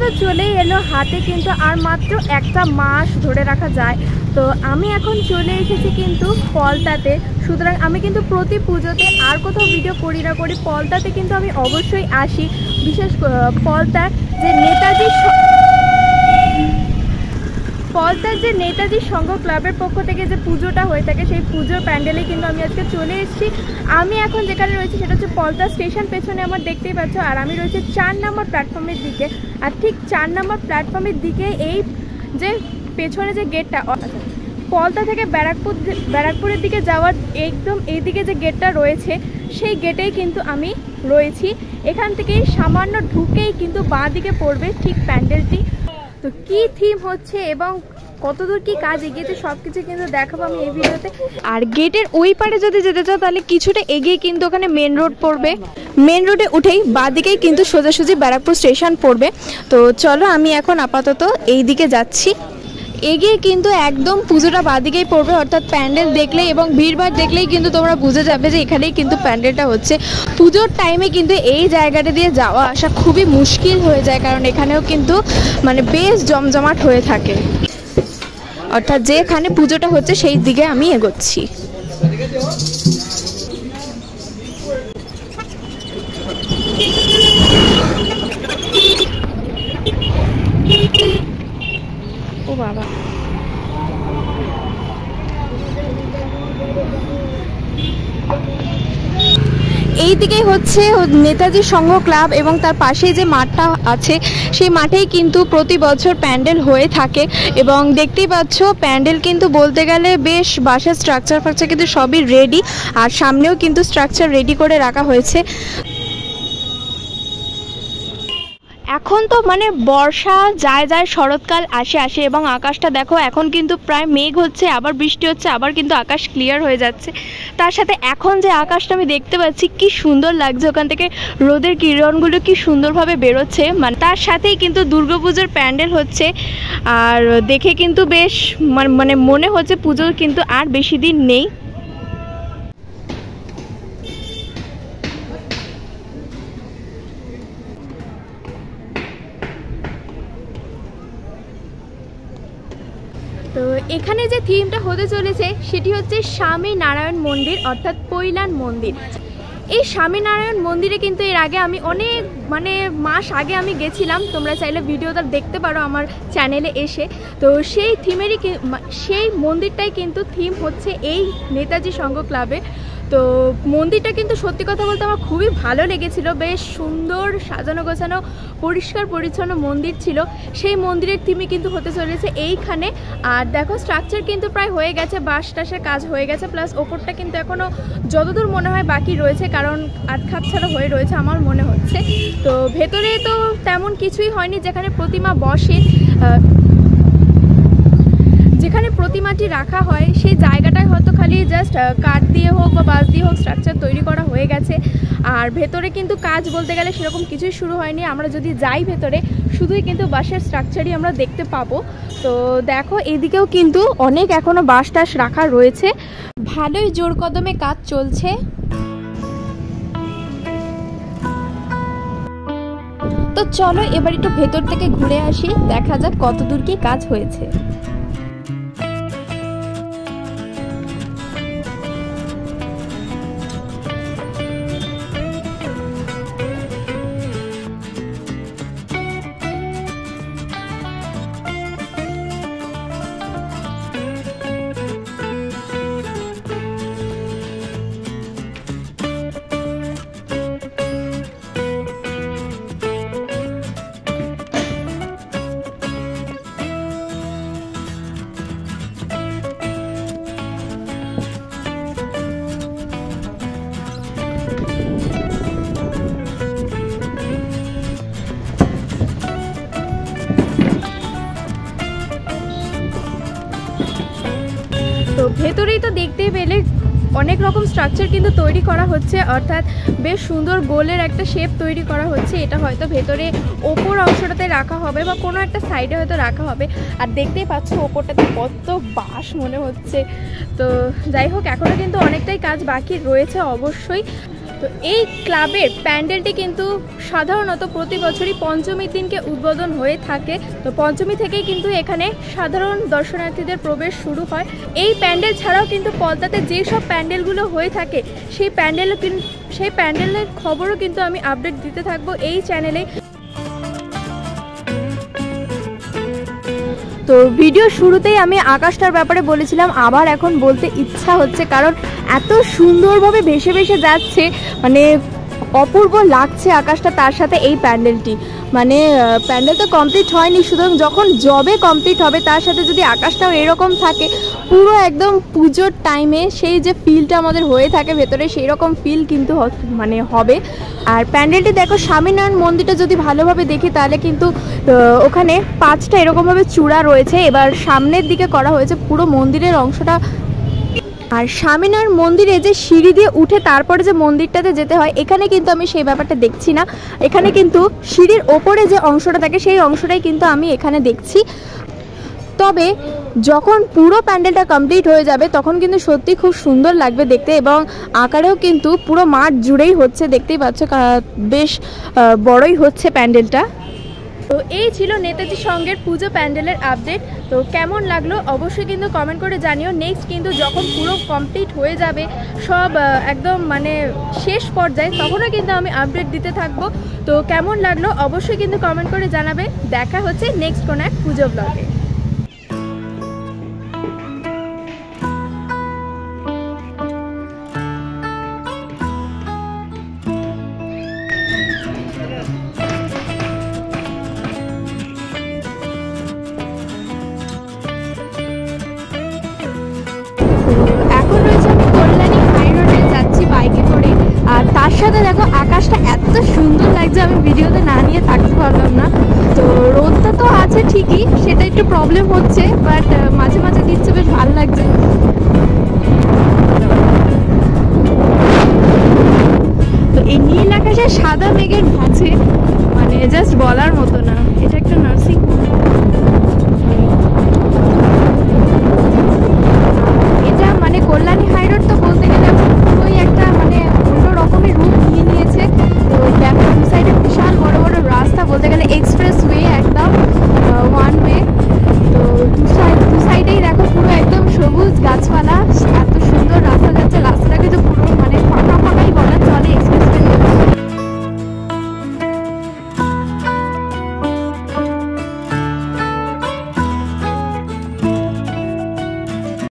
তো চলেই এলো হাতে, কিন্তু আর মাত্র একটা মাস ধরে রাখা যায়। তো আমি এখন চলে এসেছি কিন্তু পলতাতে। সুতরাং আমি কিন্তু প্রতি পুজোতে আর কোথাও ভিডিও করি না করি, পলতাতে কিন্তু আমি অবশ্যই আসি। বিশেষ পলতার যে নেতাজি সংঘ ক্লাবের পক্ষ থেকে যে পুজোটা হয়ে থাকে, সেই পুজোর প্যান্ডেলে কিন্তু আমি আজকে চলে এসেছি। আমি এখন যেখানে রয়েছি সেটা হচ্ছে পলতা স্টেশন, পেছনে আমার দেখতেই পাচ্ছ। আর আমি রয়েছে 4 নম্বর প্ল্যাটফর্মের দিকে। আর ঠিক 4 নম্বর প্ল্যাটফর্মের দিকে এই যে পেছনে যে গেটটা, পলতা থেকে ব্যারাকপুরের দিকে যাওয়ার একদম এইদিকে যে গেটটা রয়েছে, সেই গেটেই কিন্তু আমি রয়েছি। এখান থেকেই সামান্য ঢুকেই কিন্তু বাঁ দিকে পড়বে ঠিক প্যান্ডেলটি। তো কি থিম হচ্ছে এবং কতদূর কি কাজ এগিয়েছে সব কিছু কিন্তু দেখাবো আমি এই ভিডিওতে। আর গেটের ওই পারে যদি যেতে চাও তাহলে কিছুটা এগিয়ে কিন্তু ওখানে মেন রোড পড়বে। মেন রোডে উঠেই বাঁ দিকেই কিন্তু সোজাসুজি ব্যারাকপুর স্টেশন পড়বে। তো চলো আমি এখন আপাতত এই দিকে যাচ্ছি। এগিয়ে কিন্তু একদম পুজোটা বাদিকেই পড়বে, অর্থাৎ প্যান্ডেল দেখলেই এবং ভিড়ভাড় দেখলেই কিন্তু তোমরা বুঝে যাবে যে এখানেই কিন্তু প্যান্ডেলটা হচ্ছে। পুজোর টাইমে কিন্তু এই জায়গাটা দিয়ে যাওয়া আসা খুবই মুশকিল হয়ে যায়, কারণ এখানেও কিন্তু মানে বেশ জমজমাট হয়ে থাকে। অর্থাৎ যেখানে পুজোটা হচ্ছে সেই দিকে আমি এগোচ্ছি। ও বাবা, এই দিকেই হচ্ছে নেতাজি সংঘ ক্লাব এবং তার পাশেই যে মাঠটা আছে সেই মাঠেই কিন্তু প্রতি বছর প্যান্ডেল হয়ে থাকে। এবং দেখতেই পাচ্ছ প্যান্ডেল কিন্তু বলতে গেলে বেশ বাসার স্ট্রাকচার কিন্তু সবই রেডি, আর সামনেও কিন্তু স্ট্রাকচার রেডি করে রাখা হয়েছে। এখন তো মানে বর্ষা যায় শরৎকাল আসে এবং আকাশটা দেখো এখন কিন্তু প্রায় মেঘ হচ্ছে, আবার বৃষ্টি হচ্ছে, আবার কিন্তু আকাশ ক্লিয়ার হয়ে যাচ্ছে। তার সাথে এখন যে আকাশটা আমি দেখতে পাচ্ছি কি সুন্দর লাগছে, ওখান থেকে রোদের কিরণগুলো কি সুন্দরভাবে বেরোচ্ছে। মানে তার সাথেই কিন্তু দুর্গাপুজোর প্যান্ডেল হচ্ছে, আর দেখে কিন্তু বেশ মানে মনে হচ্ছে পুজো কিন্তু আর বেশি দিন নেই। তো এখানে যে থিমটা হতে চলেছে সেটি হচ্ছে স্বামী নারায়ণ মন্দির, অর্থাৎ পৈলান মন্দির। এই স্বামীনারায়ণ মন্দিরে কিন্তু এর আগে আমি অনেক মাস আগে আমি গেছিলাম, তোমরা চাইলে ভিডিওটা দেখতে পারো আমার চ্যানেলে এসে। তো সেই থিমেরই সেই মন্দিরটাই কিন্তু থিম হচ্ছে এই নেতাজি সংঘ ক্লাবে। তো মন্দিরটা কিন্তু সত্যি কথা বলতে আমার খুবই ভালো লেগেছিল, বেশ সুন্দর সাজানো গোছানো পরিষ্কার পরিচ্ছন্ন মন্দির ছিল। সেই মন্দিরের থিমই কিন্তু হতে চলেছে এইখানে। আর দেখো স্ট্রাকচার কিন্তু প্রায় হয়ে গেছে, বাঁশ টাসের কাজ হয়ে গেছে, প্লাস ওপরটা কিন্তু এখনও যতদূর মনে হয় বাকি রয়েছে, কারণ আটখাপ ছাড়া হয়ে রয়েছে আমার মনে হচ্ছে। তো ভেতরে তো তেমন কিছুই হয়নি, যেখানে প্রতিমা বসে, যেখানে প্রতিমাটি রাখা হয় সেই জায়গাটায় হয়তো খালি জাস্ট কাঠ দিয়ে হোক বা বাঁশ দিয়ে হোক স্ট্রাকচার তৈরি করা হয়ে গেছে। আর ভেতরে কিন্তু কাজ বলতে গেলে সেরকম কিছুই শুরু হয়নি। আমরা যদি যাই ভেতরে শুধুই কিন্তু বাঁশের স্ট্রাকচারই আমরা দেখতে পাবো। তো দেখো এদিকেও কিন্তু অনেক এখনও বাঁশ টাস রাখা রয়েছে, ভালোই জোর কদমে কাজ চলছে। তো চলো এবার একটু ভেতর থেকে ঘুরে আসি, দেখা যাক কতদূর কি কাজ হয়েছে। তো ভেতরেই তো দেখতেই পেলে অনেক রকম স্ট্রাকচার কিন্তু তৈরি করা হচ্ছে, অর্থাৎ বেশ সুন্দর গোলের একটা শেপ তৈরি করা হচ্ছে। এটা হয়তো ভেতরে ওপর অংশটাতে রাখা হবে বা কোনো একটা সাইডে হয়তো রাখা হবে। আর দেখতেই পাচ্ছ ওপরটাতে কত বাঁশ মনে হচ্ছে। তো যাই হোক এখনও কিন্তু অনেকটাই কাজ বাকি রয়েছে অবশ্যই। তো এই ক্লাবের প্যান্ডেলটি কিন্তু সাধারণত প্রতি বছরই পঞ্চমীর দিনকে উদ্বোধন হয়ে থাকে। তো পঞ্চমী থেকেই কিন্তু এখানে সাধারণ দর্শনার্থীদের প্রবেশ শুরু হয়। এই প্যান্ডেল ছাড়াও কিন্তু পদ্মাতে যেসব প্যান্ডেলগুলো হয়ে থাকে সেই প্যান্ডেলের খবরও কিন্তু আমি আপডেট দিতে থাকবো এই চ্যানেলে। তো ভিডিও শুরুতেই আমি আকাশটার ব্যাপারে বলেছিলাম, আবার এখন বলতে ইচ্ছা হচ্ছে, কারণ এত সুন্দরভাবে ভেসে ভেসে যাচ্ছে, মানে অপূর্ব লাগছে আকাশটা, তার সাথে এই প্যান্ডেলটি। মানে প্যান্ডেল তো কমপ্লিট হয়নি, সুতরাং যখন জবে কমপ্লিট হবে তার সাথে যদি আকাশটাও এরকম থাকে পুরো একদম পুজোর টাইমে সেই যে ফিলটা আমাদের হয়ে থাকে ভেতরে, সেই রকম ফিল কিন্তু মানে হবে। আর প্যান্ডেলটি দেখো, স্বামীনারায়ণ মন্দিরটা যদি ভালোভাবে দেখি তাহলে কিন্তু ওখানে 5টা এরকমভাবে চূড়া রয়েছে। এবার সামনের দিকে করা হয়েছে পুরো মন্দিরের অংশটা। আর স্বামীনারায়ণ মন্দিরে যে সিঁড়ি দিয়ে উঠে তারপরে যে মন্দিরটাতে যেতে হয়, এখানে কিন্তু আমি সেই ব্যাপারটা দেখছি না। এখানে কিন্তু সিঁড়ির ওপরে যে অংশটা থাকে সেই অংশটাই কিন্তু আমি এখানে দেখছি। তবে যখন পুরো প্যান্ডেলটা কমপ্লিট হয়ে যাবে তখন কিন্তু সত্যি খুব সুন্দর লাগবে দেখতে, এবং আকারেও কিন্তু পুরো মাঠ জুড়েই হচ্ছে, দেখতেই পাচ্ছ বেশ বড়ই হচ্ছে প্যান্ডেলটা। তো এই ছিল নেতাজি সংঘের পুজো প্যান্ডেলের আপডেট। তো কেমন লাগলো অবশ্যই কিন্তু কমেন্ট করে জানিও। নেক্সট কিন্তু যখন পুরো কমপ্লিট হয়ে যাবে সব একদম মানে শেষ পর্যায়ে, তখনও কিন্তু আমি আপডেট দিতে থাকবো। তো কেমন লাগলো অবশ্যই কিন্তু কমেন্ট করে জানাবে। দেখা হচ্ছে নেক্সট কোনো এক পুজো ব্লগে। এখন রয়েছে আমি কল্যাণী হাই রোডে যাচ্ছি বাইকে করে, আর তার সাথে দেখো আকাশটা এত সুন্দর লাগছে, আমি ভিডিওতে না নিয়ে থাকতে পারলাম না। তো রোদটা তো আছে ঠিকই, সেটা একটু প্রবলেম হচ্ছে, বাট মাঝে মাঝে দিচ্ছে, বেশ ভালো লাগছে। তো এই নীল আকাশে সাদা মেঘের মাঝে মানে জাস্ট বলার মতো না, এটা